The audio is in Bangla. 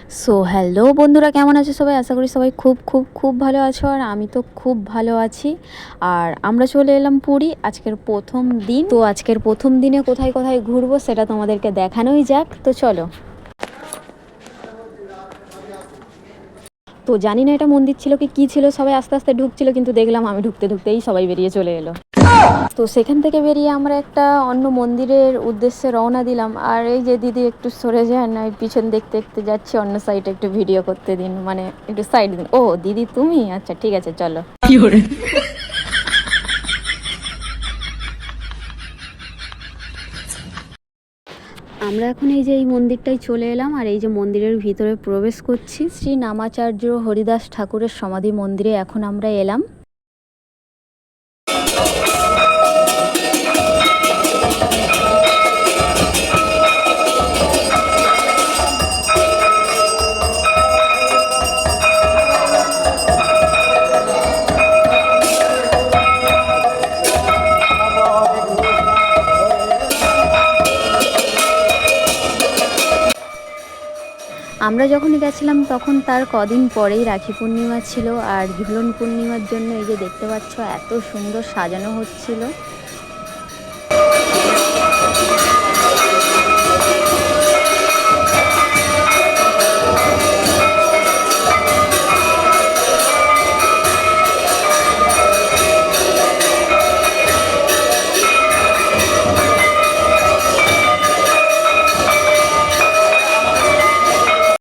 সো হ্যালো বন্ধুরা, কেমন আছো সবাই? আশা করি সবাই খুব খুব খুব ভালো আছো, আর আমি তো খুব ভালো আছি। আর আমরা চলে এলাম পুরী, আজকের প্রথম দিন। তো আজকের প্রথম দিনে কোথায় কোথায় ঘুরবো সেটা তোমাদেরকে দেখানোই যাক, তো চলো। তো জানি না এটা মন্দির ছিল কি ছিল, সবাই আস্তে আস্তে ঢুকছিল, কিন্তু দেখলাম আমি ঢুকতে ঢুকতেই সবাই বেরিয়ে চলে এলো। তো সেখান থেকে বেরিয়ে আমরা একটা অন্য মন্দিরের উদ্দেশ্যে রওনা দিলাম। আর এই যে দিদি একটু সরে যান, না পিছন দেখতে দেখতে যাচ্ছি, অন্য সাইডে একটু ভিডিও করতে দিন, মানে একটু সাইড দিন। ও দিদি তুমি, আচ্ছা ঠিক আছে চলো। আমরা এখন এই যে এই মন্দিরটাই চলে এলাম, আর এই যে মন্দিরের ভিতরে প্রবেশ করছি। শ্রী নামাচার্য হরিদাস ঠাকুরের সমাধি মন্দিরে এখন আমরা এলাম। আমরা যখন গেছিলাম তখন তার কদিন পরেই রাখি পূর্ণিমা ছিল, আর ঝুলন পূর্ণিমার জন্য এই যে দেখতে পাচ্ছ এত সুন্দর সাজানো হচ্ছিল।